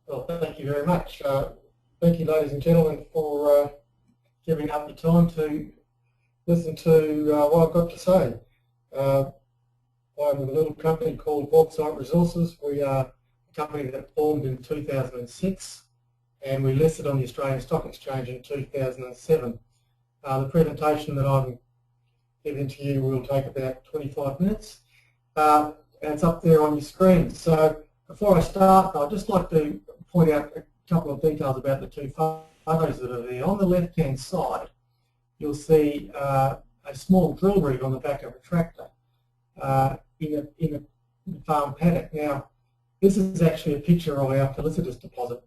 Well, thank you very much. Thank you, ladies and gentlemen, for giving up the time to listen to what I've got to say. I'm with a little company called Bauxite Resources. We are a company that formed in 2006 and we listed on the Australian Stock Exchange in 2007. The presentation that I'm giving to you will take about 25 minutes and it's up there on your screen. So before I start, I'd just like to point out a couple of details about the two photos that are there. On the left-hand side, you'll see a small drill rig on the back of a tractor in a farm paddock. Now, this is actually a picture of our felicitous deposit,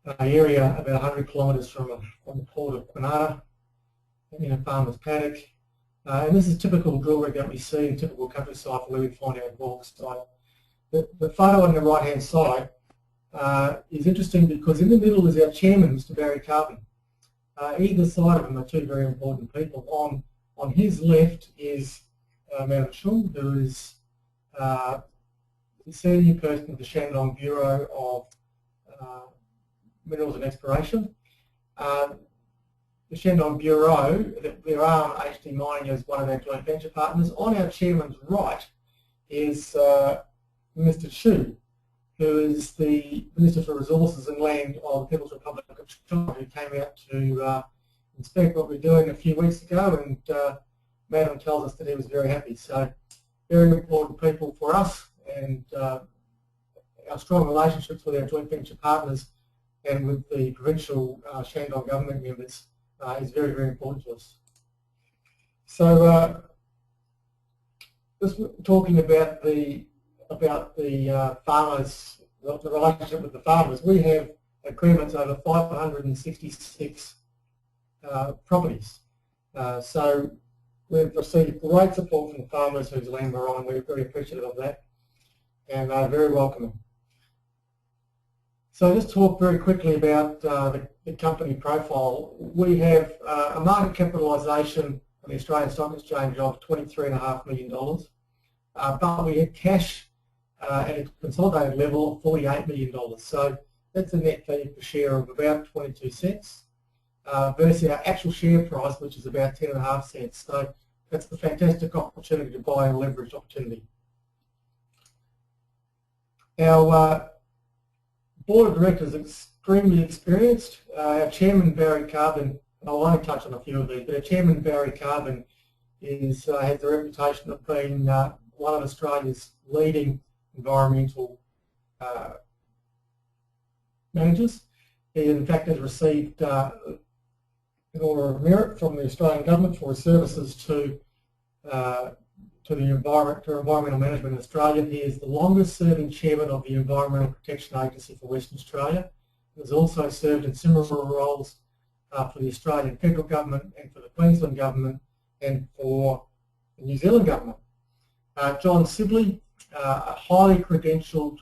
an area about 100 kilometres from the port of Grenada in a farmer's paddock. And this is typical drill rig that we see in typical countryside where we find our bauxite. The photo on the right-hand side is interesting because in the middle is our chairman, Mr. Barry Carbon. Either side of him are two very important people. On his left is Madam Shum, who is the senior person of the Shandong Bureau of Minerals and Exploration. The Shandong Bureau, their arm, HD Mining, is one of our joint venture partners. On our chairman's right is Mr. Xu, who is the Minister for Resources and Land of the People's Republic of China, who came out to inspect what we're doing a few weeks ago, and Madam tells us that he was very happy. So very important people for us, and our strong relationships with our joint venture partners and with the provincial Shandong government members is very, very important to us. So just talking about the farmers, the relationship with the farmers, we have agreements over 566 properties. So we've received great support from the farmers whose land we're on. We're very appreciative of that and are very welcoming. So just talk very quickly about the company profile. We have a market capitalisation on the Australian Stock Exchange of $23.5 million, but we have cash at a consolidated level of $48 million. So that's a net fee per share of about 22 cents versus our actual share price, which is about 10.5 cents. So that's a fantastic opportunity to buy a leveraged opportunity. Our board of directors is extremely experienced. Our chairman, Barry Carbon, and I'll only touch on a few of these, but our chairman, Barry Carbon, has the reputation of being one of Australia's leading environmental managers. He, in fact, has received an Order of Merit from the Australian Government for his services to environmental management in Australia. He is the longest-serving chairman of the Environmental Protection Agency for Western Australia. He has also served in similar roles for the Australian Federal Government and for the Queensland Government and for the New Zealand Government. John Sibley, a highly credentialed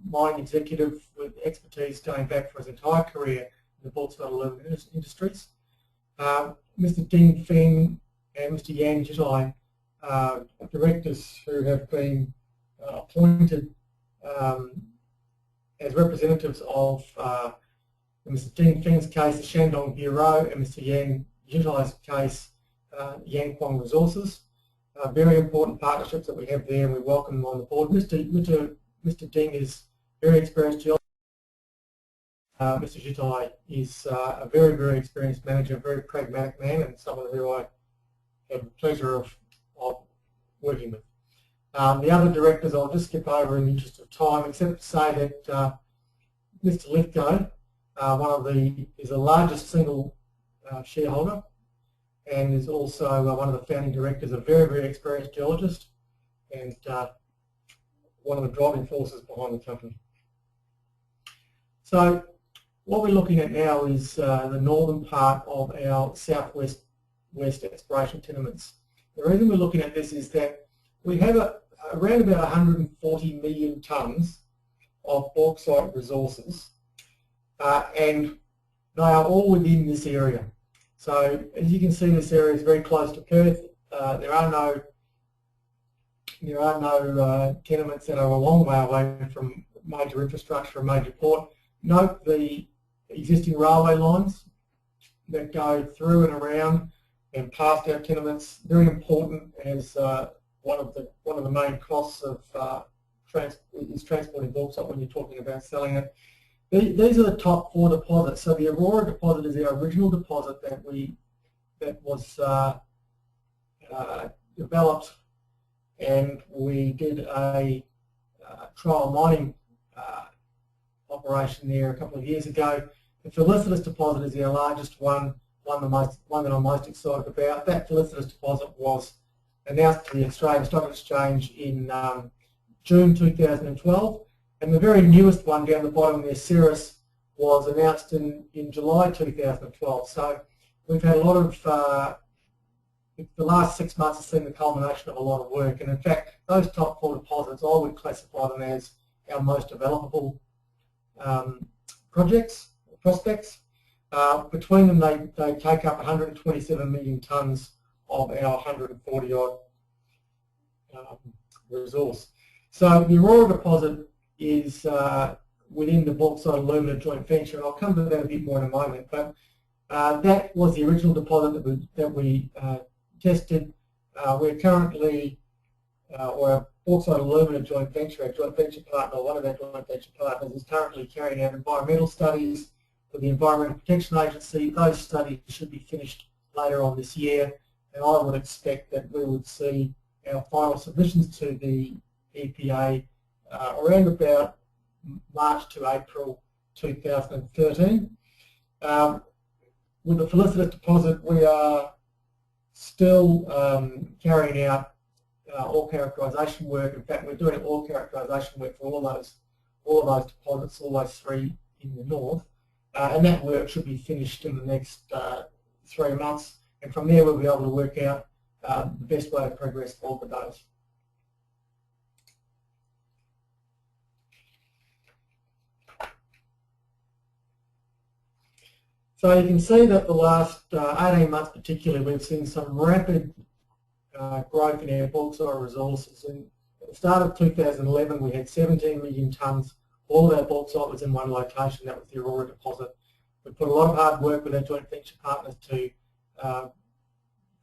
mining executive with expertise going back for his entire career in the bauxite aluminum industries. Mr. Ding Feng and Mr. Yan Jitai, directors who have been appointed as representatives of, in Mr. Ding Feng's case, the Shandong Bureau, and Mr. Yan Jitai's case, Yankuang Resources. Very important partnerships that we have there, and we welcome them on the board. Mr. Ding is very experienced geologist. Mr. Jitai is a very, very experienced manager, a very pragmatic man, and someone who I have the pleasure of working with. The other directors I'll just skip over in the interest of time, except to say that Mr. Lithgow, is the largest single shareholder, and is also one of the founding directors, a very, very experienced geologist, and one of the driving forces behind the company. So what we're looking at now is the northern part of our southwest exploration tenements. The reason we're looking at this is that we have around about 140 million tonnes of bauxite resources, and they are all within this area. So as you can see, this area is very close to Perth. There are no tenements that are a long way away from major infrastructure, a major port. Note the existing railway lines that go through and around and past our tenements. Very important as one of the main costs of transporting bauxite when you're talking about selling it. These are the top 4 deposits. So the Aurora deposit is our original deposit that was developed, and we did a trial mining operation there a couple of years ago. The Felicitous deposit is our largest one that I'm most excited about. That Felicitous deposit was announced to the Australian Stock Exchange in June 2012, and the very newest one down the bottom there, Cirrus, was announced in July 2012. So we've had a lot of, the last 6 months has seen the culmination of a lot of work, and in fact those top 4 deposits, I would classify them as our most developable prospects. Between them they take up 127 million tonnes of our 140 odd resource. So the Aurora deposit is within the Bauxite Alumina joint venture, and I'll come to that a bit more in a moment, but that was the original deposit that we tested. We're currently, or our Bauxite Alumina joint venture, our joint venture partner, one of our joint venture partners, is currently carrying out environmental studies for the Environmental Protection Agency. Those studies should be finished later on this year, and I would expect that we would see our final submissions to the EPA around about March to April 2013. With the Felicitous deposit, we are still carrying out ore characterisation work. In fact, we're doing ore characterisation work for all of those deposits, all those 3 in the north, and that work should be finished in the next 3 months. And from there, we'll be able to work out the best way to progress forward with those. So you can see that the last 18 months particularly, we've seen some rapid growth in our bauxite resources. And at the start of 2011, we had 17 million tonnes. All of our bauxite was in one location, that was the Aurora deposit. We put a lot of hard work with our joint venture partners to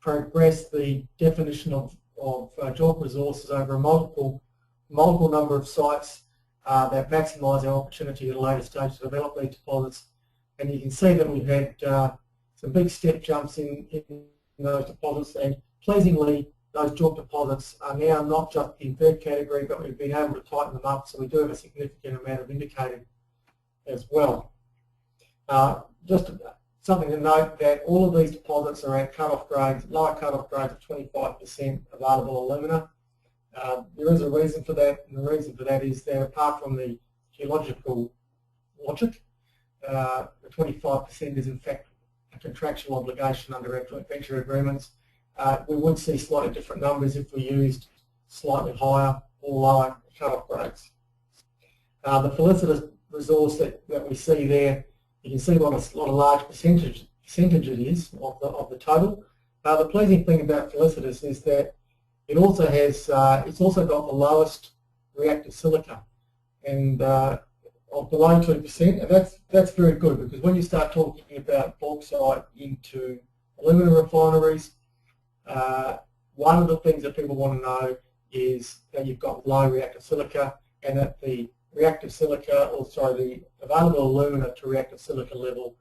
progress the definition of JORC resources over a multiple number of sites that maximise our opportunity at a later stage to develop these deposits. And you can see that we've had some big step jumps in those deposits, and pleasingly those JORC deposits are now not just the inferred category, but we've been able to tighten them up, so we do have a significant amount of indicated as well. Just something to note that all of these deposits are at cut-off grades, lower cut-off grades of 25% available alumina. There is a reason for that, and the reason for that is that apart from the geological logic, the 25% is in fact a contractual obligation under our joint venture agreements. We would see slightly different numbers if we used slightly higher or lower cut-off grades. The Felicitous resource that we see there, you can see what a large percentage it is of the total. The pleasing thing about Felicitous is that it also has it's also got the lowest reactive silica, and of below 2%, and that's very good, because when you start talking about bauxite into alumina refineries, one of the things that people want to know is that you've got low reactive silica, and that the reactive silica, or sorry, the available alumina to reactive silica level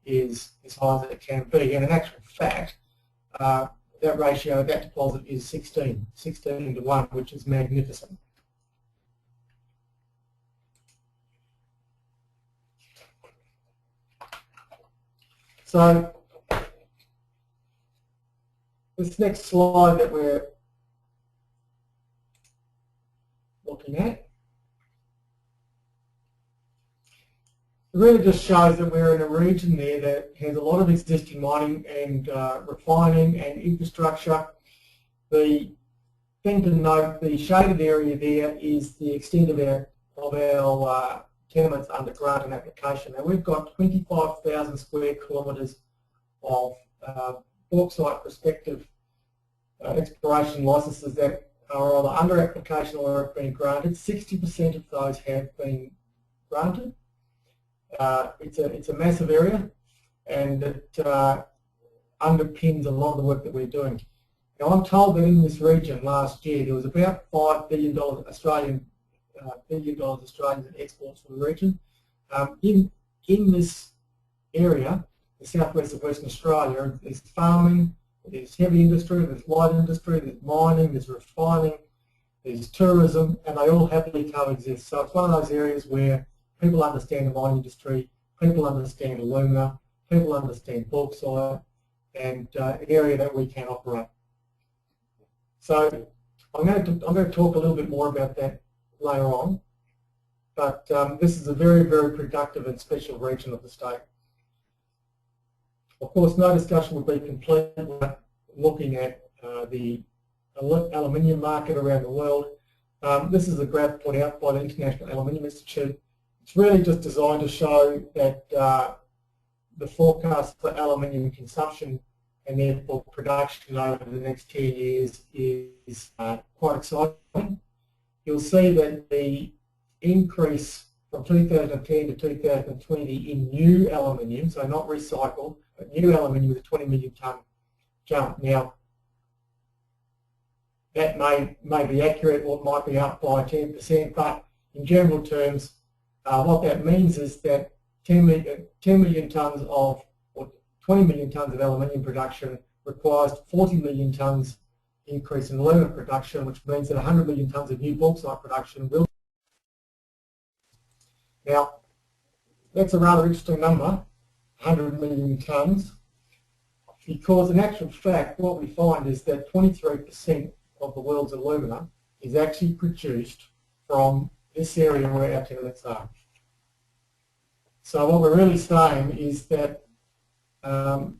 is as high as it can be. And in actual fact, that ratio of that deposit is 16 to 1, which is magnificent. So this next slide that we're looking at really just shows that we're in a region there that has a lot of existing mining and refining and infrastructure. The thing to note, the shaded area there is the extent of our tenements under grant and application. Now we've got 25,000 square kilometres of bauxite prospective exploration licences that are either under application or have been granted. 60% of those have been granted. It's a massive area, and it underpins a lot of the work that we're doing. Now, I'm told that in this region last year there was about $5 billion Australian in exports from the region. In this area, the southwest of Western Australia, there's farming, there's heavy industry, there's light industry, there's mining, there's refining, there's tourism, and they all happily coexist. So it's one of those areas where people understand the mining industry, people understand alumina, people understand bauxite, and an area that we can operate. So I'm going to talk a little bit more about that later on, but this is a very, very productive and special region of the state. Of course, no discussion would be complete without looking at the aluminium market around the world. This is a graph put out by the International Aluminium Institute. It's really just designed to show that the forecast for aluminium consumption and therefore production over the next 10 years is quite exciting. You'll see that the increase from 2010 to 2020 in new aluminium, so not recycled, but new aluminium with a 20 million tonne jump. Now, that may be accurate or it might be up by 10%, but in general terms, what that means is that 10 million tonnes of, or 20 million tonnes of aluminium production requires 40 million tonnes increase in alumina production, which means that 100 million tonnes of new bauxite production will. Now, that's a rather interesting number, 100 million tonnes, because in actual fact, what we find is that 23% of the world's alumina is actually produced from this area where our tenements are. So what we're really saying is that the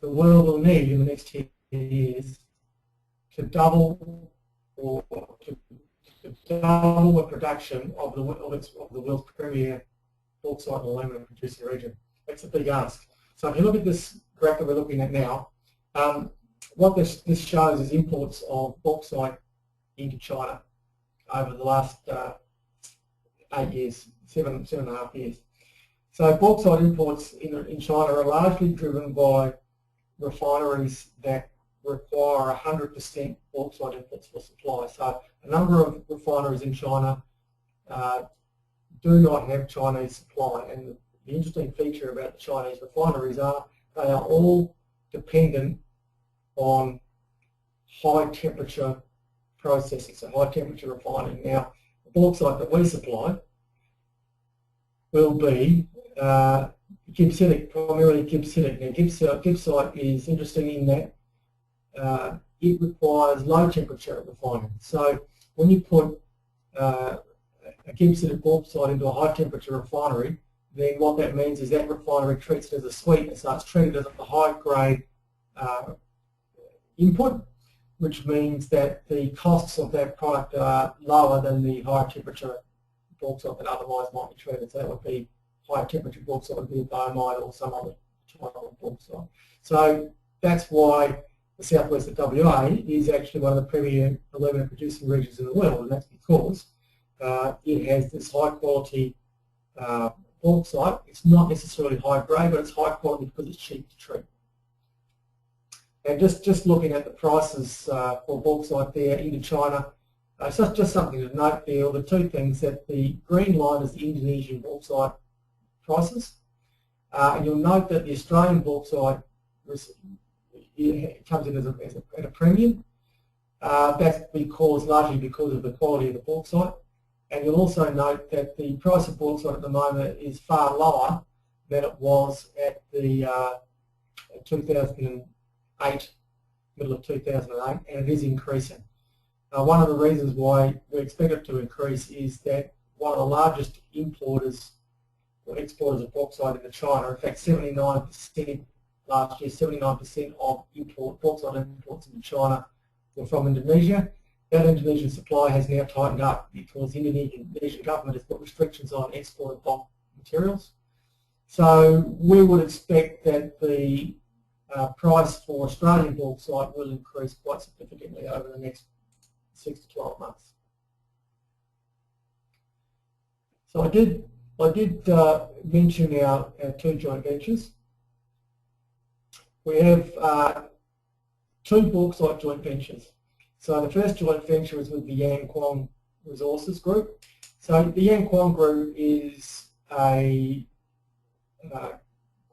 world will need in the next 10 years to double or to double the production of the world's premier bauxite and alumina producing region. That's a big ask. So if you look at this graph that we're looking at now, what this shows is imports of bauxite into China over the last 8 years, seven and a half years. So bauxite imports in China are largely driven by refineries that require 100% bauxite inputs for supply. So a number of refineries in China do not have Chinese supply, and the interesting feature about the Chinese refineries are they are all dependent on high temperature processing, so high temperature refining. Now, the bauxite that we supply will be gibbsitic, primarily gibbsitic. Now, gibbsite is interesting in that it requires low temperature refining. So when you put a gibbsitic bauxite into a high temperature refinery, then what that means is that refinery treats it as a sweetener, so it's treated as a high grade input, which means that the costs of that product are lower than the high temperature bauxite that otherwise might be treated. So that would be high temperature bauxite, would be Bauxite or some other type of bauxite. So that's why the southwest of WA is actually one of the premier alumina producing regions in the world, and that's because it has this high quality bauxite. It's not necessarily high grade, but it's high quality because it's cheap to treat. And just looking at the prices for bauxite there into China, it's just something to note there, or the two things, that the green line is the Indonesian bauxite prices, and you'll note that the Australian bauxite comes in at a premium. That's largely because of the quality of the bauxite. And you'll also note that the price of bauxite at the moment is far lower than it was at the 2008, middle of 2008, and it is increasing. One of the reasons why we expect it to increase is that one of the largest importers or exporters of bauxite into China, in fact 79% last year, 79% of bauxite imports into China were from Indonesia. That Indonesian supply has now tightened up because the Indonesian government has put restrictions on export of bulk materials. So we would expect that the price for Australian bauxite will increase quite significantly over the next 6 to 12 months. So I did I did mention our two joint ventures. We have two bauxite joint ventures. So the first joint venture is with the Yankuang Resources Group. So the Yankuang Group is a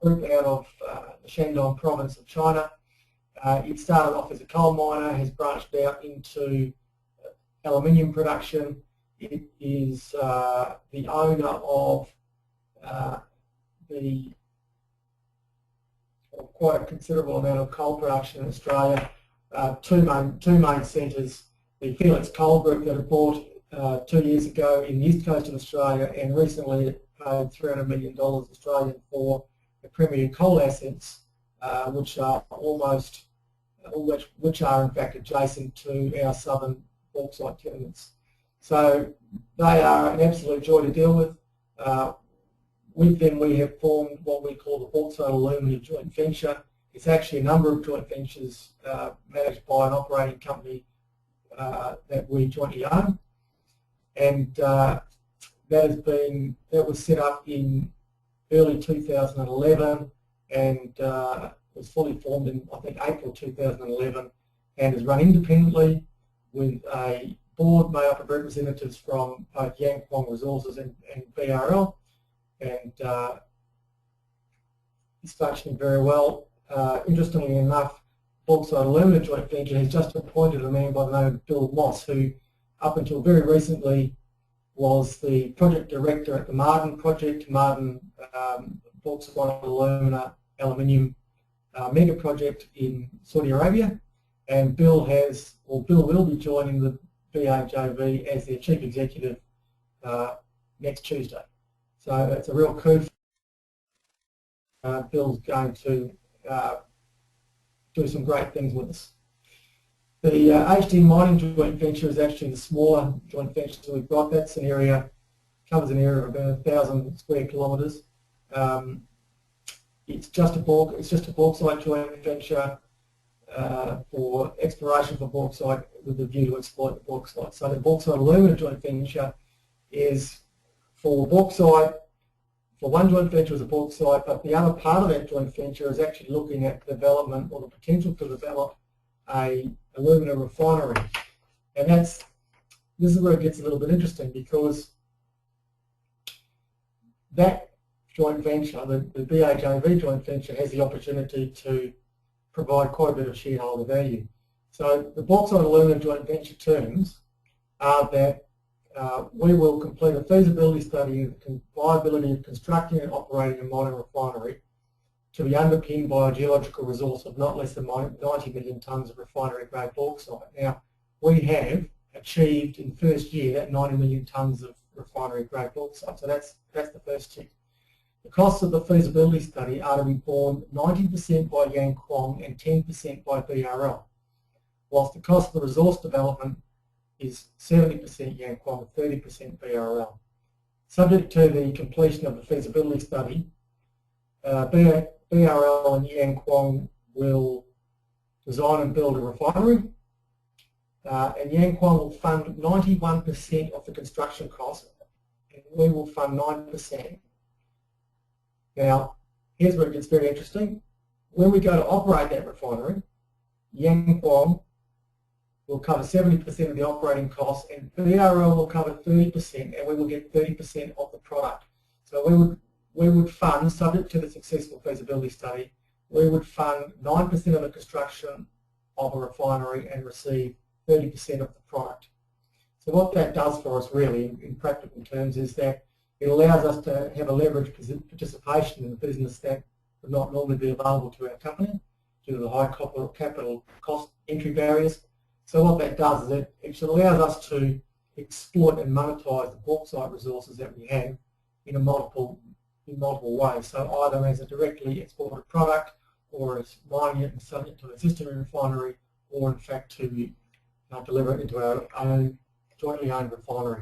group out of the Shandong province of China. It started off as a coal miner, has branched out into aluminium production. It is the owner of quite a considerable amount of coal production in Australia. Two main centres, the Felix Coal Group that it bought 2 years ago in the east coast of Australia, and recently it paid $300 million Australian for the Premier coal assets, which are in fact adjacent to our southern bauxite tenements. So they are an absolute joy to deal with. With them we have formed what we call the Bauxite Alumina joint venture. It's actually a number of joint ventures managed by an operating company that we jointly own, and that was set up in early 2011 and was fully formed in, I think, April 2011, and is run independently with a board made up of representatives from both Yankuang Resources and BRL, and it's functioning very well. Interestingly enough, Bauxite Alumina joint venture has just appointed a man by the name of Bill Moss, who up until very recently was the project director at the Marden project, Marden Bauxite Alumina aluminium mega project in Saudi Arabia, and Bill will be joining the BAJV as their chief executive next Tuesday. So it's a real coup. Bill's going to do some great things with us. The HD mining joint venture is actually the smaller joint venture that we've got. That's an area, covers an area of about 1,000 square kilometres. It's just a bauxite joint venture for exploration for bauxite with the view to exploit the bauxite. So the Bauxite Alumina joint venture is for bauxite. For one joint venture is a bauxite, but the other part of that joint venture is actually looking at development or the potential to develop a alumina refinery. And this is where it gets a little bit interesting, because that joint venture, the BAJV joint venture, has the opportunity to provide quite a bit of shareholder value. So the Bauxite Alumina joint venture terms are that we will complete a feasibility study of the viability of constructing and operating a mining refinery to be underpinned by a geological resource of not less than 90 million tonnes of refinery-grade bauxite. Now, we have achieved in the first year that 90 million tonnes of refinery-grade bauxite, so that's the first tick. The costs of the feasibility study are to be borne 90% by Yankuang and 10% by BRL, whilst the cost of the resource development is 70% Yankuang, 30% BRL. Subject to the completion of the feasibility study, BRL and Yankuang will design and build a refinery, and Yankuang will fund 91% of the construction cost, and we will fund 9%. Now, here's where it gets very interesting. When we go to operate that refinery, Yankuang will cover 70% of the operating costs, and BRL will cover 30%, and we will get 30% of the product. So we would fund, subject to the successful feasibility study, we would fund 9% of the construction of a refinery and receive 30% of the product. So what that does for us really, in practical terms, is that it allows us to have a leveraged participation in the business that would not normally be available to our company due to the high capital cost entry barriers. So what that does is it allows us to exploit and monetize the bauxite resources that we have in multiple ways. So either as a directly exported product, or as mining it and selling it to an existing refinery, or in fact to deliver it into our own jointly owned refinery.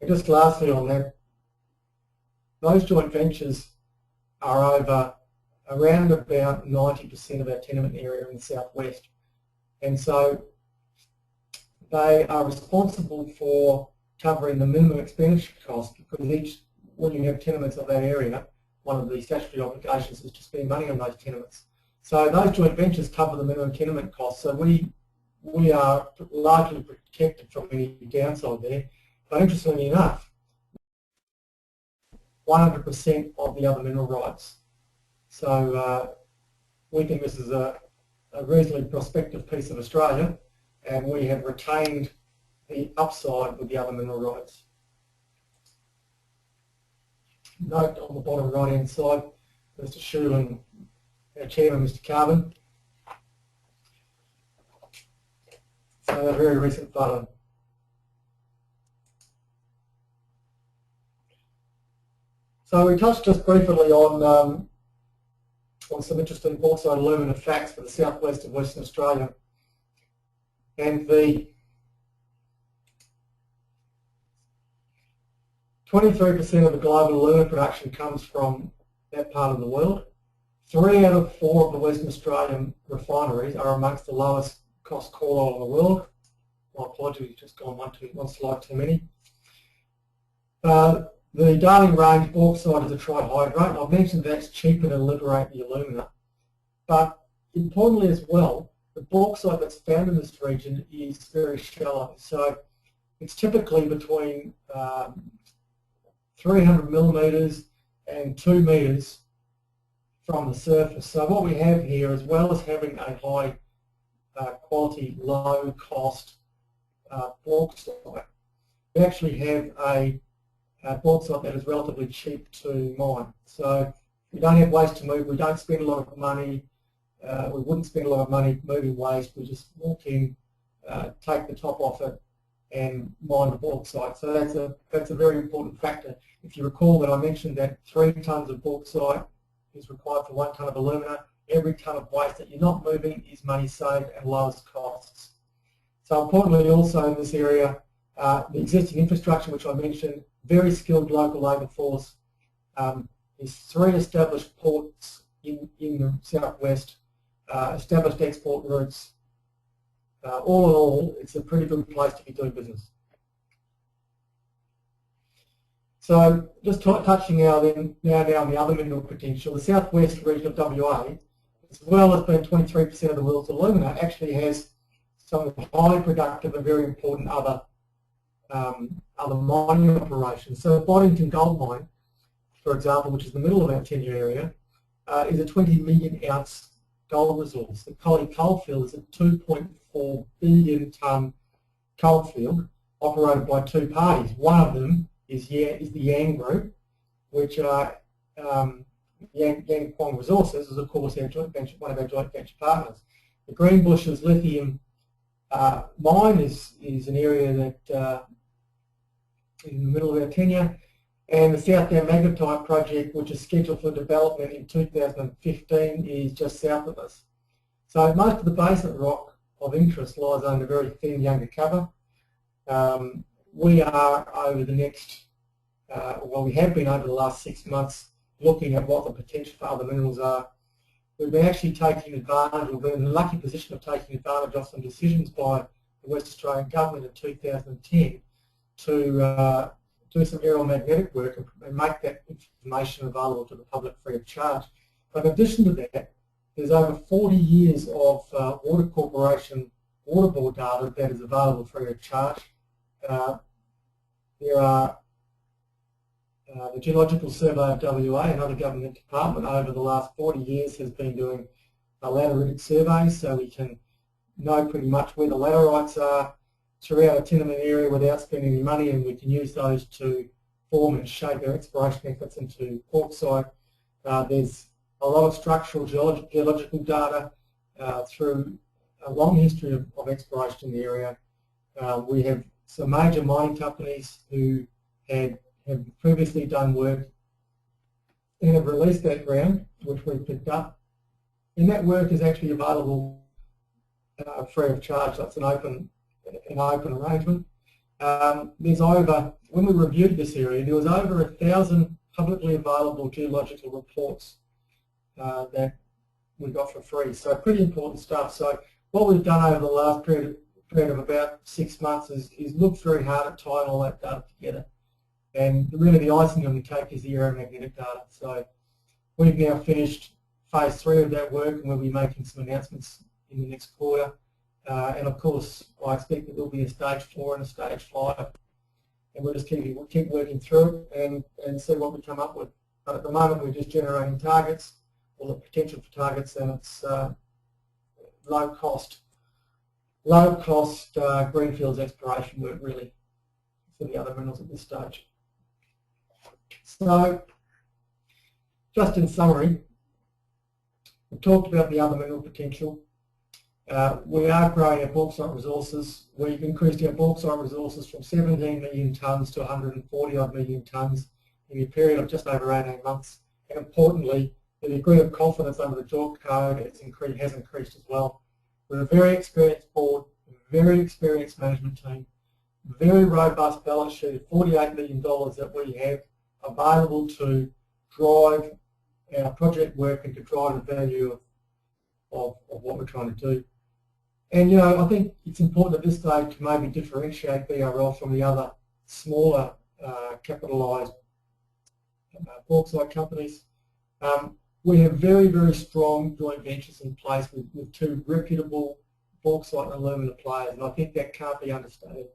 And just lastly on that, those joint ventures are over around about 90% of our tenement area in the southwest. And so they are responsible for covering the minimum expenditure cost, because when you have tenements of that area, one of the statutory obligations is to spend money on those tenements. So those joint ventures cover the minimum tenement costs. So we are largely protected from any downside there. But interestingly enough, 100% of the other mineral rights. So we think this is a reasonably prospective piece of Australia, and we have retained the upside with the other mineral rights. Note on the bottom right hand side, Mr. Shu and our chairman, Mr. Carbon. So a very recent photo. So we touched just briefly on some interesting bauxite alumina facts for the southwest of Western Australia. And the 23% of the global alumina production comes from that part of the world. 3 out of 4 of the Western Australian refineries are amongst the lowest cost coal oil in the world. My apologies, just gone one slide too many. The Darling Range bauxite is a trihydrate. I've mentioned that's cheaper to liberate the alumina. But importantly as well, the bauxite that's found in this region is very shallow. So it's typically between 300 millimetres and 2 metres from the surface. So what we have here, as well as having a high quality, low cost bauxite, we actually have a bauxite that is relatively cheap to mine. So we don't have waste to move, we don't spend a lot of money, we wouldn't spend a lot of money moving waste, we just walk in, take the top off it and mine the bauxite. So that's a very important factor. If you recall that I mentioned that 3 tonnes of bauxite is required for 1 tonne of alumina, every tonne of waste that you're not moving is money saved and lowers costs. So importantly also in this area, the existing infrastructure which I mentioned, very skilled local labour force. There's 3 established ports in the southwest, established export routes. All in all, it's a pretty good place to be doing business. So just touching now on the other mineral potential, the southwest region of WA, as well as being 23% of the world's alumina, actually has some highly productive and very important other mining operations. So Boddington Gold Mine, for example, which is the middle of our tenure area, is a 20 million ounce gold resource. The Collie Coalfield is a 2.4 billion tonne coalfield operated by 2 parties. One of them is the Yang Group, which are Yang Resources is of course our joint venture, one of our joint venture partners. The Greenbushes lithium mine is an area that in the middle of our tenure, and the South Dam magnetite project, which is scheduled for development in 2015, is just south of us. So most of the basement rock of interest lies under very thin younger cover. We are over the next, well we have been over the last 6 months looking at what the potential for other minerals are. We've been actually taking advantage, we've been in the lucky position of taking advantage of some decisions by the West Australian Government in 2010 to do some aeromagnetic work and make that information available to the public free of charge. But in addition to that, there's over 40 years of Water Corporation water board data that is available free of charge. There are the Geological Survey of WA, another government department, over the last 40 years has been doing lateritic surveys, so we can know pretty much where the laterites are throughout a tenement area without spending any money, and we can use those to form and shape our exploration efforts into bauxite. There's a lot of structural geological data through a long history of exploration in the area. We have some major mining companies who have previously done work and have released that ground, which we've picked up. And that work is actually available free of charge, so it's an open arrangement. There's over, when we reviewed this area, there was over 1,000 publicly available geological reports that we got for free. So pretty important stuff. So what we've done over the last period of about 6 months is look very hard at tying all that data together. And really the icing on the cake is the aeromagnetic data. So we've now finished phase 3 of that work, and we'll be making some announcements in the next quarter. And of course, I expect that there'll be a stage 4 and a stage 5, and we'll just keep working through it and see what we come up with. But at the moment, we're just generating targets, or the potential for targets, and it's low cost greenfields exploration work really for the other minerals at this stage. So, just in summary, we talked about the other mineral potential. We are growing our bauxite resources. We've increased our bauxite resources from 17 million tonnes to 140 odd million tonnes in a period of just over 18 months. And importantly, the degree of confidence under the JORC code has increased as well. We're a very experienced board, a very experienced management team, very robust balance sheet of $48 million that we have available to drive our project work and to drive the value of what we're trying to do. And I think it's important at this stage to maybe differentiate BRL from the other smaller capitalised bauxite companies. We have very, very strong joint ventures in place with 2 reputable bauxite and alumina players, and I think that can't be understated.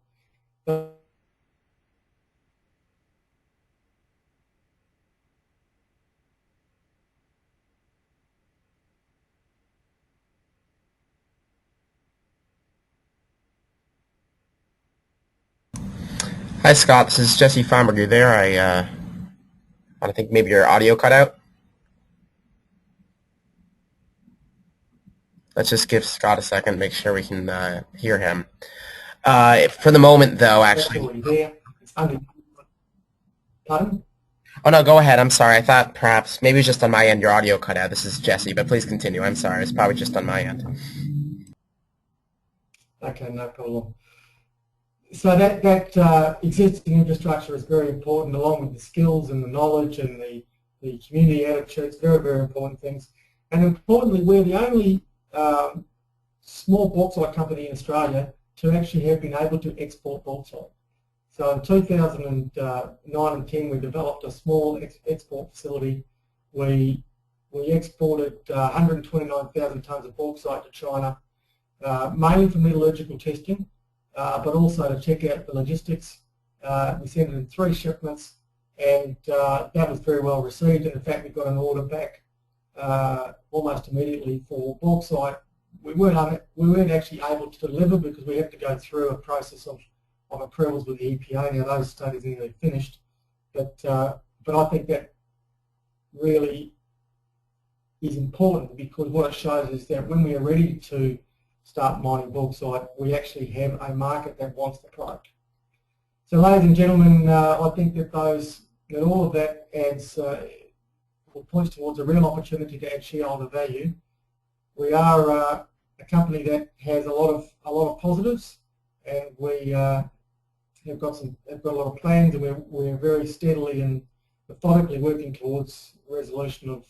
Hi, Scott. This is Jesse Feinberg. You there? I think maybe your audio cut out. Let's just give Scott a second, make sure we can hear him. For the moment, though, actually. Pardon? Oh, no, go ahead. I'm sorry. I thought perhaps maybe it's just on my end your audio cut out. This is Jesse, but please continue. I'm sorry. It's probably just on my end. Okay, no problem. So that existing infrastructure is very important, along with the skills and the knowledge and the community attitudes, very, very important things. And importantly, we're the only small bauxite company in Australia to actually have been able to export bauxite. So in 2009 and 10, we developed a small export facility. We exported 129,000 tonnes of bauxite to China, mainly for metallurgical testing, but also to check out the logistics. We sent it in 3 shipments, and that was very well received. And in fact, we got an order back almost immediately for bauxite. We weren't actually able to deliver because we had to go through a process of approvals with the EPA. Now those studies are nearly finished, but I think that really is important, because what it shows is that when we are ready to start mining bauxite, we actually have a market that wants the product. So, ladies and gentlemen, I think that all of that adds points towards a real opportunity to add shareholder value. We are a company that has a lot of positives, and we have got a lot of plans, and we're very steadily and methodically working towards resolution of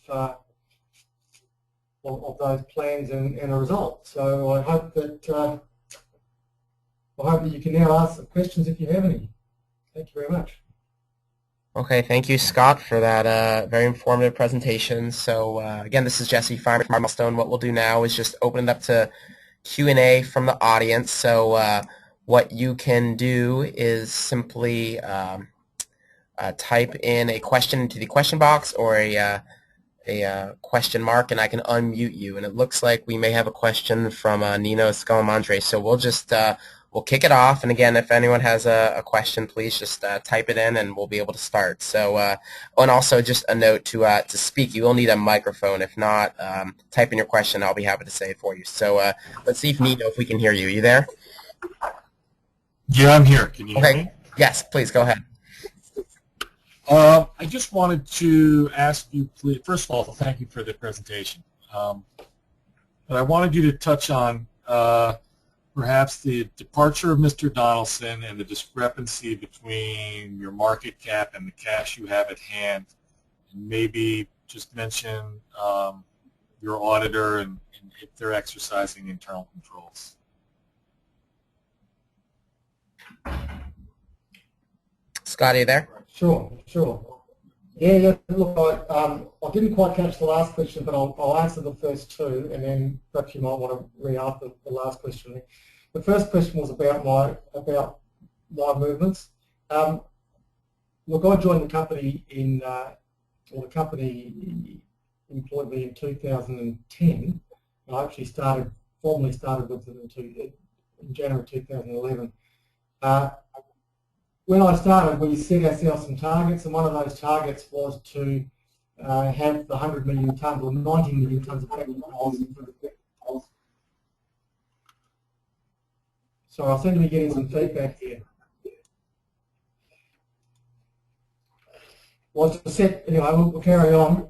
those plans and a result. So I hope that you can now ask some questions if you have any. Thank you very much. Okay, thank you, Scott, for that very informative presentation. So again, this is Jesse Feinberg from Milestone. What we'll do now is just open it up to Q&A from the audience. So what you can do is simply type in a question into the question box, or a question mark, and I can unmute you. And it looks like we may have a question from Nino Scalamandre. So we'll just we'll kick it off. And again, if anyone has a question, please just type it in, and we'll be able to start. So and also just a note to speak, you will need a microphone. If not, type in your question. I'll be happy to say it for you. So let's see if Nino, if we can hear you. Are you there? Yeah, I'm here. Can you hear me? Yes, please go ahead. I just wanted to ask you, please, first of all, thank you for the presentation. But I wanted you to touch on perhaps the departure of Mr. Donaldson and the discrepancy between your market cap and the cash you have at hand, and maybe just mention your auditor and if they're exercising internal controls. Scott, are you there? Sure. Yeah, look, I didn't quite catch the last question, but I'll answer the first two, and then perhaps you might want to re-ask the last question. The first question was about my movements. Look, I joined the company the company employed me in 2010. I actually formally started with them in January 2011. When I started, we set ourselves some targets, and one of those targets was to have the 100 million tonnes or 90 million tonnes of coal. So I seem to be getting some feedback here. Was to set, anyway, we'll carry on,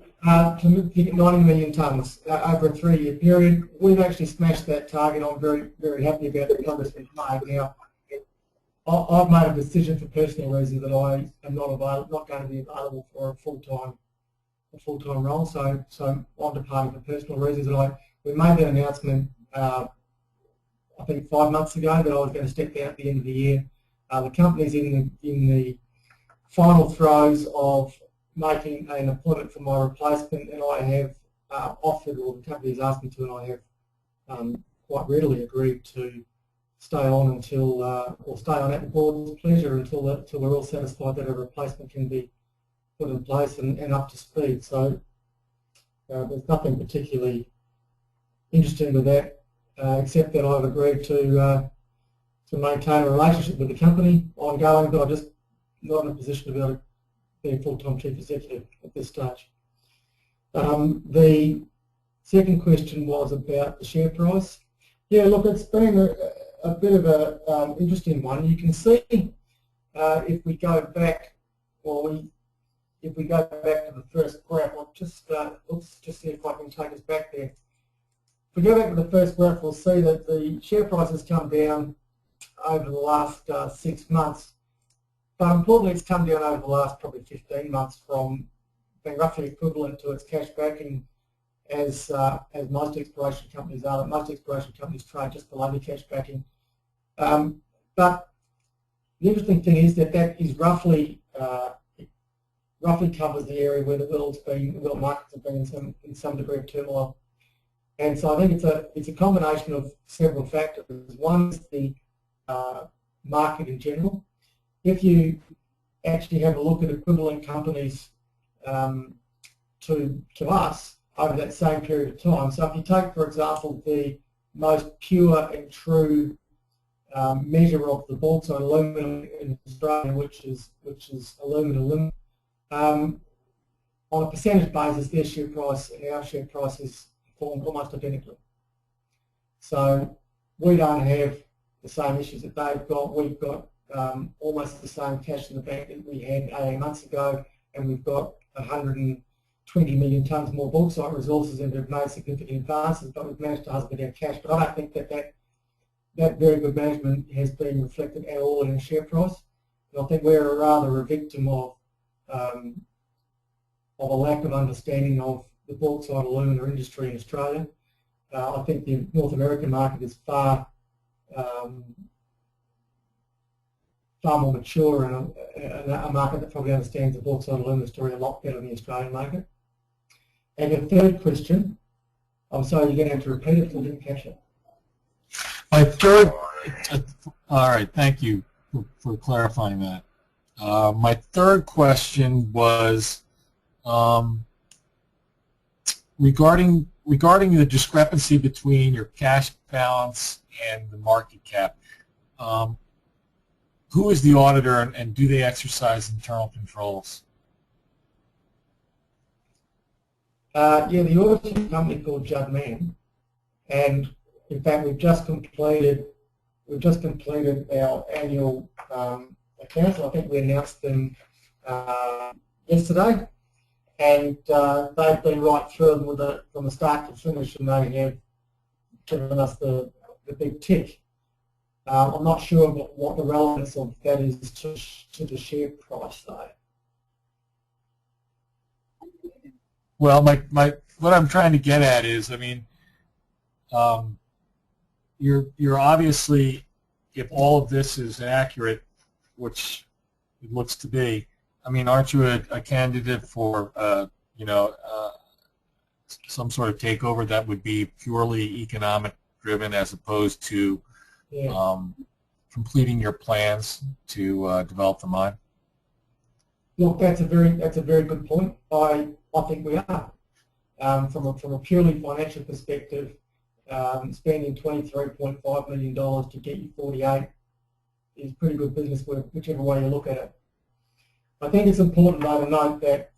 to get 90 million tonnes over a 3-year period. We've actually smashed that target. I'm very, very happy about the progress we've made. Now, I've made a decision for personal reasons that I am not going to be available for a full-time role. So I'm departing for personal reasons. And we made that announcement, I think 5 months ago, that I was going to step down at the end of the year. The company's in the final throes of making an appointment for my replacement, and I have offered, or the company has asked me to, and I have quite readily agreed to stay on until, or stay on at the board's pleasure until we're all satisfied that a replacement can be put in place and up to speed. So there's nothing particularly interesting with that, except that I've agreed to maintain a relationship with the company ongoing, but I'm just not in a position to be able to be a full-time chief executive at this stage. The second question was about the share price. Yeah, look, it's been a bit of an interesting one. You can see if we go back, if we go back to the first graph, let's just see if I can take us back there. If we go back to the first graph, we'll see that the share price has come down over the last 6 months. But importantly, it's come down over the last probably 15 months from being roughly equivalent to its cash backing as most exploration companies are. Most exploration companies trade just below the cash backing. But the interesting thing is that is roughly covers the area where the world markets have been in some degree of turmoil. And so I think it's a combination of several factors. One is the market in general. If you actually have a look at equivalent companies to us over that same period of time, so if you take, for example, the most pure and true measure of the bauxite alumina in Australia, which is alumina, on a percentage basis, their share price and our share price has performed almost identically. So we don't have the same issues that they've got. We've got almost the same cash in the bank that we had 18 months ago, and we've got 120 million tonnes more bauxite resources, and we've made significant advances, but we've managed to husband our cash. But I don't think that very good management has been reflected at all in our share price. And I think we're rather a victim of a lack of understanding of the bauxite alumina industry in Australia. I think the North American market is far more mature and a market that probably understands the bauxite alumina story a lot better than the Australian market. And the third question, I'm sorry, you're going to have to repeat it because I didn't catch it. My third, all right, thank you for clarifying that. My third question was regarding the discrepancy between your cash balance and the market cap. Who is the auditor, and do they exercise internal controls? Yeah, the auditing company called Judd Mann, and in fact we've just completed our annual accounts. I think we announced them yesterday, and they've been right through them from the start to finish, and they have given us the big tick. I'm not sure what the relevance of that is to the share price, though. Well, what I'm trying to get at is, I mean, you're obviously, if all of this is accurate, which it looks to be, I mean, aren't you a candidate for, some sort of takeover that would be purely economic driven as opposed to completing your plans to develop the mine? Look, that's a very good point. I think we are. From a purely financial perspective, spending $23.5 million to get you 48 is pretty good business, whichever way you look at it. I think it's important though to note that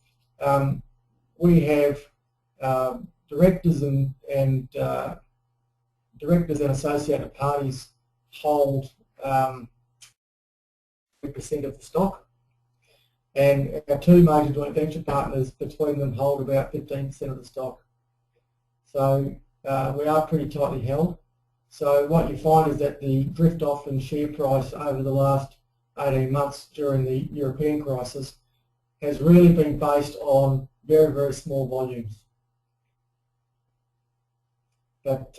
we have directors and associated parties hold 3% of the stock, and our two major joint venture partners between them hold about 15% of the stock. So we are pretty tightly held. So what you find is that the drift off in share price over the last 18 months during the European crisis has really been based on very, very small volumes. But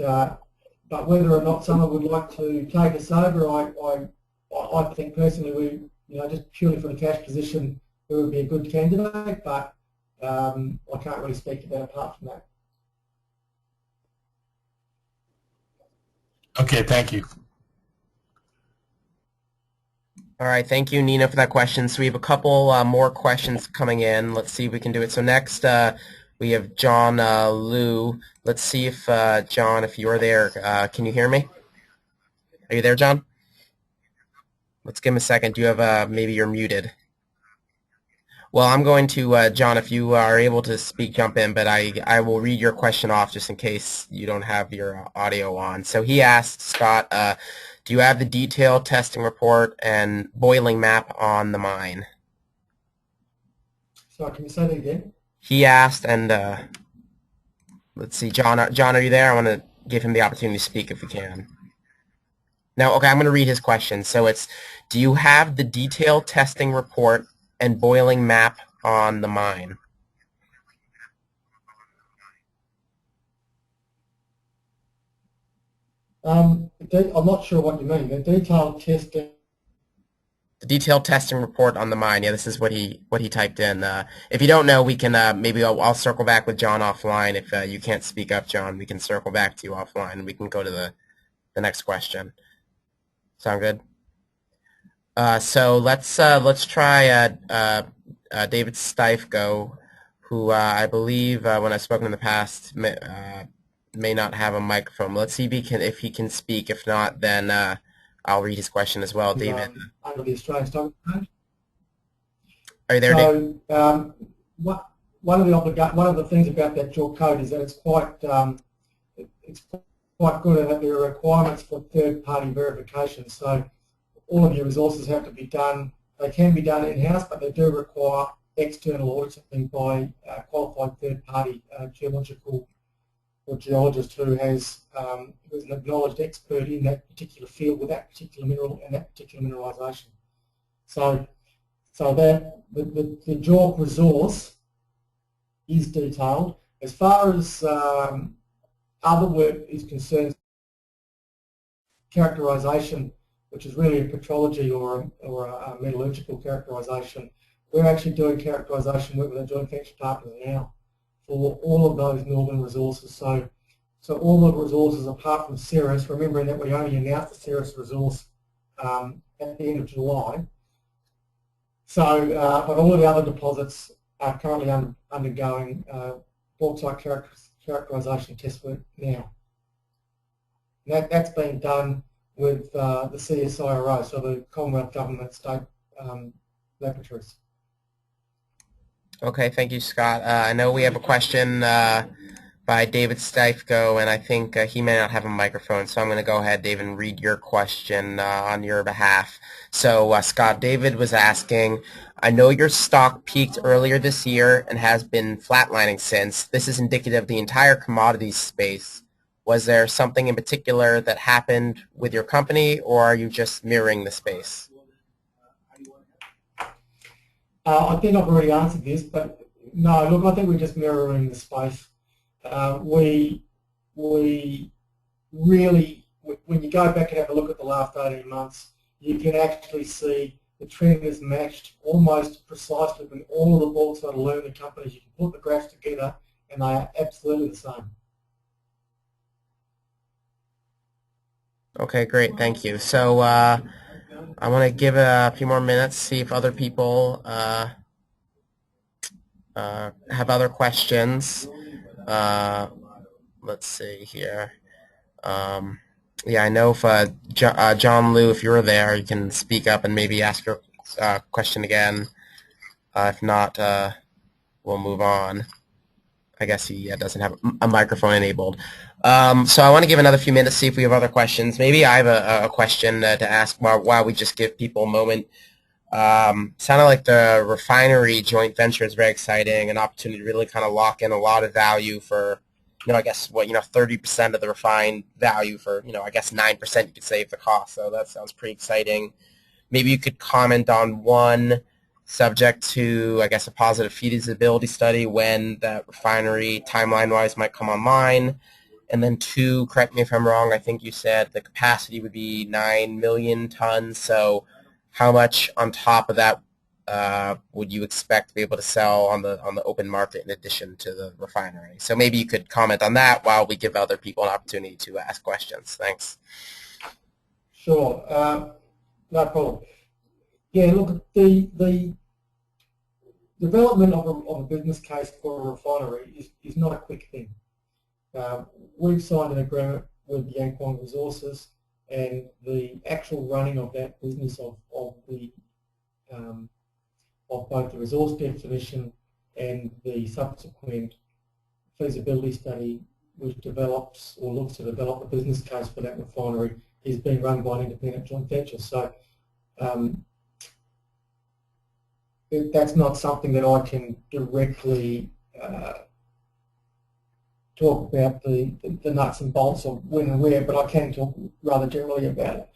whether or not someone would like to take us over, I think personally just purely for the cash position, we would be a good candidate, but I can't really speak to that apart from that. Okay, thank you. All right, thank you, Nina, for that question. So we have a couple more questions coming in. Let's see if we can do it. So next we have John Liu. Let's see if, John, if you're there, can you hear me? Are you there, John? Let's give him a second. Do you have, maybe you're muted. Well, I'm going to, John, if you are able to speak, jump in, but I will read your question off just in case you don't have your audio on. So he asked, Scott, do you have the detailed testing report and boiling map on the mine? Sorry, can you say that again? He asked, and let's see, John, are you there? I want to give him the opportunity to speak if we can. Now, okay, I'm going to read his question. So it's, do you have the detailed testing report and boiling map on the mine? I'm not sure what you mean. The detailed testing. The detailed testing report on the mine. Yeah, this is what he typed in. If you don't know, we can maybe I'll circle back with John offline. If you can't speak up, John, we can circle back to you offline, and we can go to the next question. Sound good? So let's try David Steifko, who I believe when I've spoken in the past may not have a microphone. Let's see if he can speak. If not, then I'll read his question as well. David, under the Australian Stock Exchange. Are you there, David? So one of the things about that JORC code is that it's quite good, and that there are requirements for third-party verification. So all of your resources have to be done. They can be done in-house, but they do require external auditing by a qualified third-party geological or geologist who's an acknowledged expert in that particular field with that particular mineral and that particular mineralisation. So that the JORC resource is detailed. As far as other work is concerned, characterisation, which is really a petrology or a metallurgical characterisation, we're actually doing characterisation work with our joint venture partners now for all of those northern resources. So all the resources apart from Ceres, remembering that we only announced the Ceres resource at the end of July. So, but all of the other deposits are currently undergoing bauxite characterisation test work now. And that's being done with the CSIRO, so the Commonwealth Government State Laboratories. Okay, thank you, Scott. I know we have a question by David Steifko, and I think he may not have a microphone, so I'm going to go ahead, David, and read your question on your behalf. So, Scott, David was asking, I know your stock peaked earlier this year and has been flatlining since. This is indicative of the entire commodities space. Was there something in particular that happened with your company, or are you just mirroring the space? I think I've already answered this, but no, look, I think we're just mirroring the space. We really, when you go back and have a look at the last 18 months, you can actually see the trend is matched almost precisely with all of the bauxite alumina companies. You can put the graphs together and they are absolutely the same. Okay, great, thank you. So I want to give a few more minutes, see if other people have other questions. Let's see here. Yeah, I know if John Liu, if you're there, you can speak up and maybe ask your question again. If not, we'll move on. I guess he doesn't have a microphone enabled. So I want to give another few minutes, see if we have other questions. Maybe I have a question to ask while we just give people a moment. Sounded like the refinery joint venture is very exciting, an opportunity to really kind of lock in a lot of value for, I guess 30% of the refined value for, I guess 9% you could save the cost. So that sounds pretty exciting. Maybe you could comment on one, subject to, I guess, a positive feasibility study when that refinery timeline-wise might come online. And then two, correct me if I'm wrong, I think you said the capacity would be 9 million tons. So how much on top of that would you expect to be able to sell on the open market in addition to the refinery? So maybe you could comment on that while we give other people an opportunity to ask questions. Thanks. Sure, no problem. Yeah, look, the development of a business case for a refinery is not a quick thing. We've signed an agreement with Yankuang Resources, and the actual running of that business of both the resource definition and the subsequent feasibility study, which develops or looks to develop a business case for that refinery, is being run by an independent joint venture. So that's not something that I can directly talk about the nuts and bolts of when and where, but I can talk rather generally about it.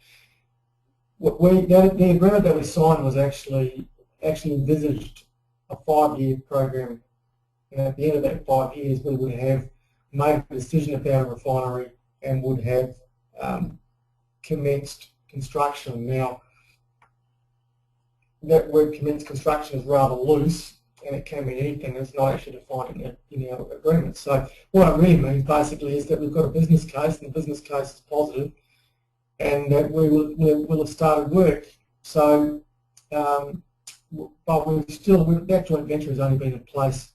The agreement that we signed was actually envisaged a 5-year program, and at the end of that 5 years we would have made a decision about a refinery and would have commenced construction. Now, that word commenced construction is rather loose, and it can mean anything that's not actually defined in our agreement. So what it really means basically is that we've got a business case, and the business case is positive, and that we will have started work. So, but that joint venture has only been in place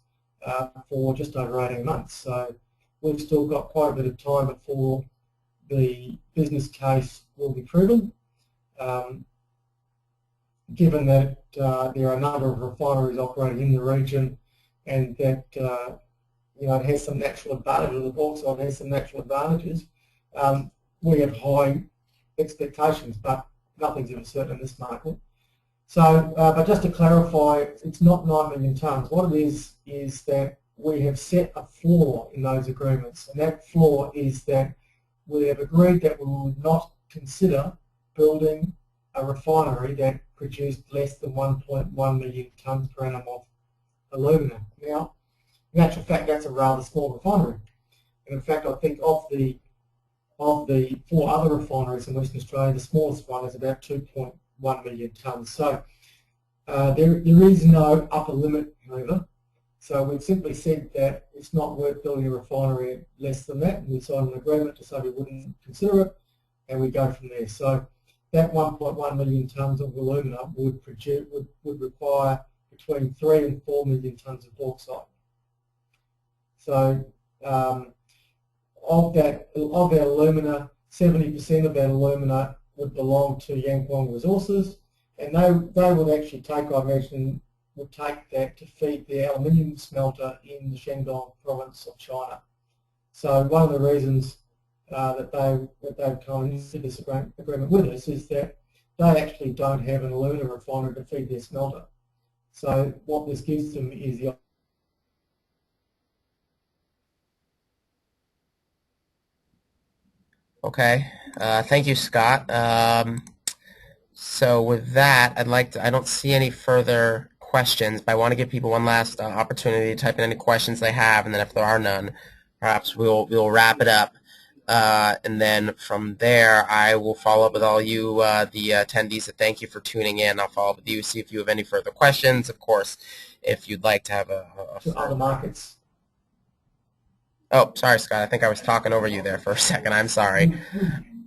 for just over 18 months. So we've still got quite a bit of time before the business case will be proven. Given that there are a number of refineries operating in the region, and that it has some natural advantages, the bauxite has some natural advantages, we have high expectations, but nothing's ever certain in this market. So, but just to clarify, it's not 9 million tonnes. What it is that we have set a floor in those agreements, and that floor is that we have agreed that we will not consider building a refinery that produced less than 1.1 million tonnes per annum of alumina. Now, in actual fact, that's a rather small refinery. And in fact, I think of the 4 other refineries in Western Australia, the smallest one is about 2.1 million tonnes. So there is no upper limit, however. So we've simply said that it's not worth building a refinery at less than that, and we signed an agreement to say we wouldn't consider it, and we go from there. So that 1.1 million tonnes of alumina would require between 3 and 4 million tonnes of bauxite. So of that alumina, 70% of that alumina would belong to Yankuang Resources, and they would actually take, I imagine, would take that to feed the aluminium smelter in the Shandong province of China. So one of the reasons that they've come into this agreement with us is that they actually don't have an alumina refinery to feed their smelter. So what this gives them is the Okay, thank you, Scott. So with that, I don't see any further questions, but I want to give people one last opportunity to type in any questions they have, and then if there are none, perhaps we'll wrap it up. and then from there, I will follow up with all you, the attendees. So thank you for tuning in. I'll follow up with you, see if you have any further questions. Of course, if you'd like to have a other markets. Oh, sorry, Scott. I think I was talking over you there for a second. I'm sorry.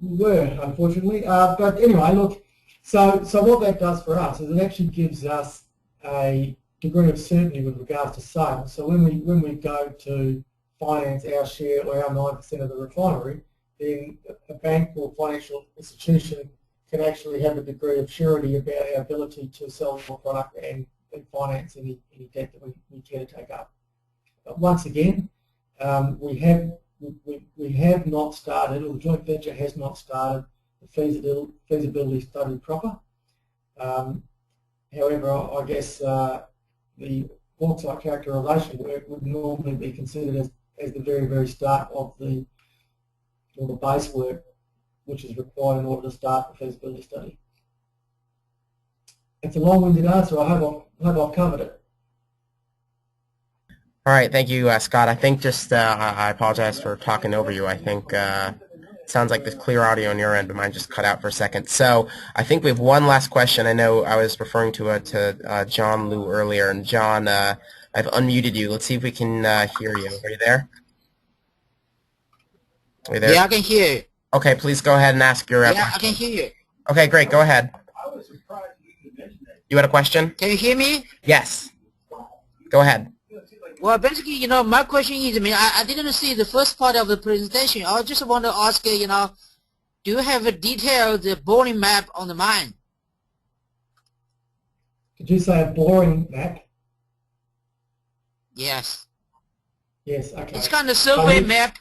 We were, unfortunately. But anyway, look, so what that does for us is it actually gives us a degree of certainty with regards to sales. So when we go to finance our share or our 9% of the refinery, then a bank or financial institution can actually have a degree of surety about our ability to sell the product and finance any debt that we care to take up. But once again, we have not started, or the joint venture has not started the feasibility study proper. However, I guess the bauxite characterisation work would normally be considered as the very, very start of the base work which is required in order to start the feasibility study. It's a long-winded answer. I hope I've covered it. All right, thank you, Scott. I think just I apologize for talking over you. I think it sounds like there's clear audio on your end, but mine just cut out for a second. So I think we have one last question. I know I was referring to John Liu earlier, and John, I've unmuted you. Let's see if we can hear you. Are you there? Are you there? Yeah, I can hear you. Okay, please go ahead and ask your question. I can hear you. Okay, great. Go ahead. You had a question? Can you hear me? Yes. Go ahead. Well, basically, my question is, I didn't see the first part of the presentation. I just want to ask, do you have a detailed boring map on the mine? Did you say a boring map? Yes. Yes, okay. It's kind of survey map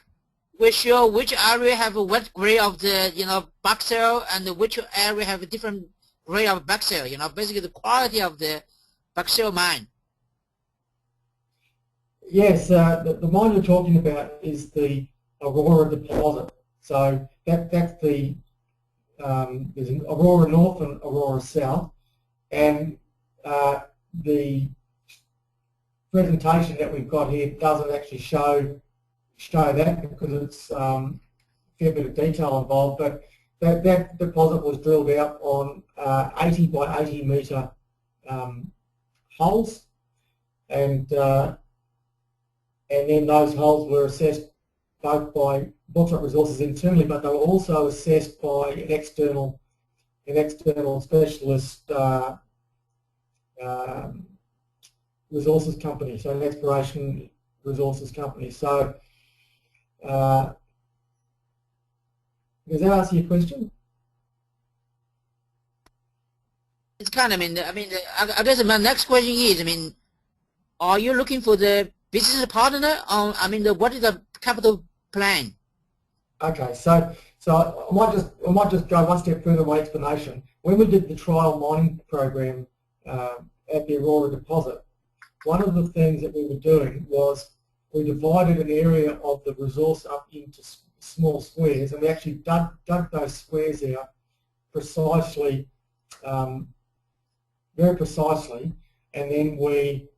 which show which area have a wet grade of the, bauxite and which area have a different grade of bauxite, basically the quality of the bauxite mine. Yes, the mine you're talking about is the Aurora deposit. So that's the there's an Aurora North and Aurora South, and the presentation that we've got here doesn't actually show that because it's a fair bit of detail involved. But that deposit was drilled out on 80 by 80 metre holes, and then those holes were assessed both by Bauxite Resources internally, but they were also assessed by an external specialist resources company, so an exploration resources company. So does that answer your question? It's kind of, I guess my next question is, are you looking for the business partner on, what is the capital plan? Okay, so I might just go one step further in my explanation. When we did the trial mining program at the Aurora deposit, one of the things that we were doing was we divided an area of the resource up into small squares, and we actually dug those squares out precisely, very precisely, and then we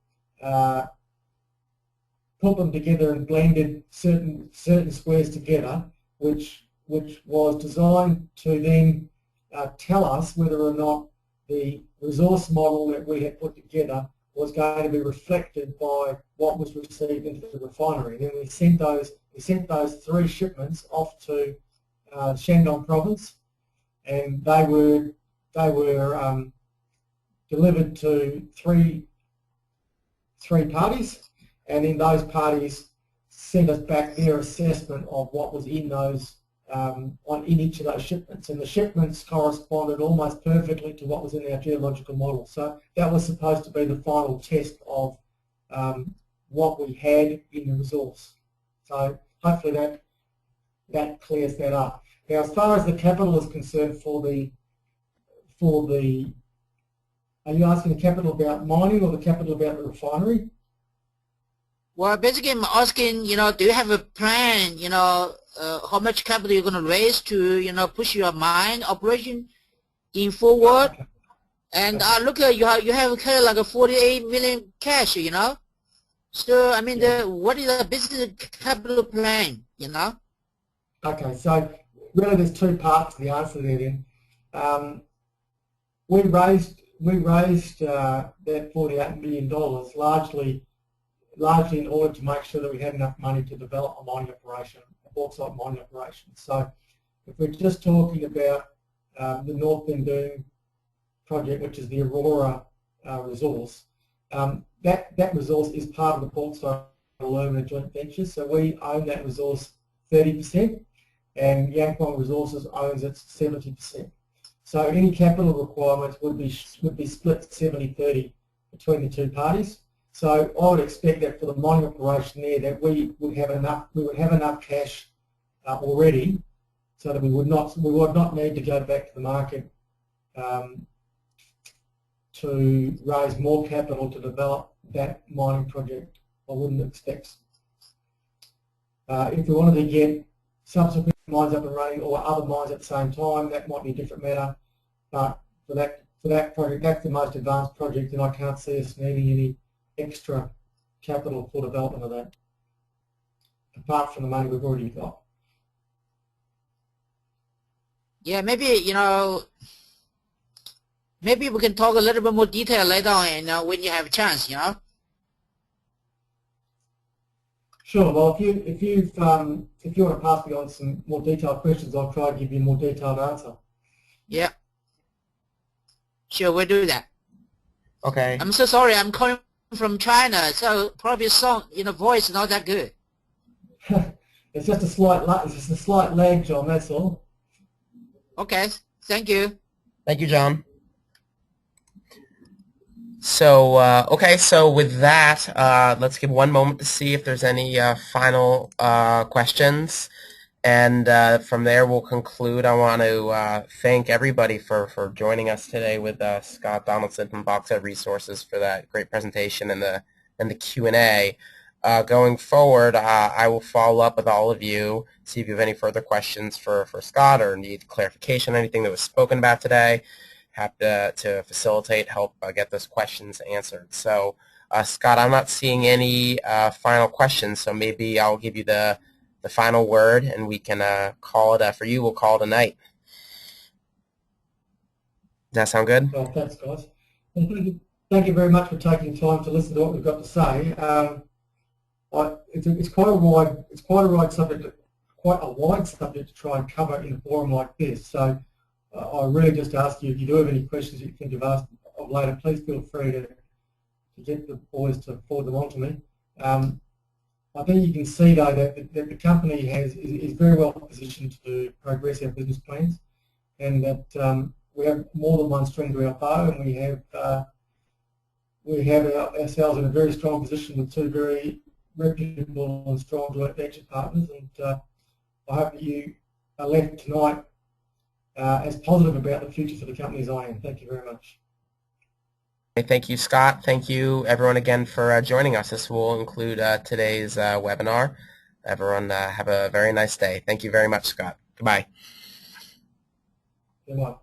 put them together and blended certain squares together, which was designed to then tell us whether or not the resource model that we had put together was going to be reflected by what was received into the refinery. Then we sent those 3 shipments off to Shandong province, and they were delivered to three parties, and then those parties sent us back their assessment of what was in those in each of those shipments, and the shipments corresponded almost perfectly to what was in our geological model. So that was supposed to be the final test of what we had in the resource. So hopefully that clears that up. Now, as far as the capital is concerned, are you asking the capital about mining or the capital about the refinery? Well, basically I'm asking, do you have a plan, how much capital you're going to raise to, push your mine operation in forward? Okay. And look at you have kind of like a 48 million cash, So, what is the business capital plan, Okay, so really there's two parts to the answer there then. We raised that $48 million largely in order to make sure that we had enough money to develop a mining operation, a bauxite mining operation. So if we're just talking about the North Bendoon project, which is the Aurora resource, that resource is part of the Bauxite Alumina joint venture, so we own that resource 30%, and Yankuang Resources owns it 70%. So any capital requirements would be split 70-30 between the two parties. So I would expect that for the mining operation there, that we would have enough cash already, so that we would not need to go back to the market to raise more capital to develop that mining project. I wouldn't expect. If we wanted to get subsequent mines up and running or other mines at the same time, that might be a different matter. But for that project, that's the most advanced project, and I can't see us needing any extra capital for development of that, apart from the money we've already got. Yeah, maybe, maybe we can talk a little bit more detail later on, when you have a chance, Sure. Well, if you want to pass me on some more detailed questions, I'll try to give you a more detailed answer. Yeah. Sure, we'll do that. Okay. I'm so sorry. I'm calling from China, so probably voice is not that good. It's just a slight lag, John. That's all. Okay. Thank you. Thank you, John. So, okay, so with that, let's give one moment to see if there's any final questions. And from there, we'll conclude. I want to thank everybody for joining us today with Scott Donaldson from Bauxite Resources for that great presentation and the Q&A. Going forward, I will follow up with all of you, see if you have any further questions for Scott or need clarification on anything that was spoken about today. Happy to facilitate, help get those questions answered. So, Scott, I'm not seeing any final questions, so maybe I'll give you the final word, and we can call it for you. We'll call it a night. Does that sound good? Well, thanks, guys. Thank you very much for taking time to listen to what we've got to say. It's quite a wide subject, quite a wide subject to try and cover in a forum like this. So I really just ask you, if you do have any questions you think you've asked of later, please feel free to get the boys to forward them on to me. I think you can see, though, that the company is very well positioned to progress our business plans, and that we have more than one string to our bow, and we have ourselves in a very strong position with two very reputable and strong joint venture partners, and I hope that you are left tonight as positive about the future for the company as I am. Thank you very much. Thank you, Scott. Thank you, everyone, again for joining us. This will include today's webinar. Everyone have a very nice day. Thank you very much, Scott. Goodbye. Goodbye.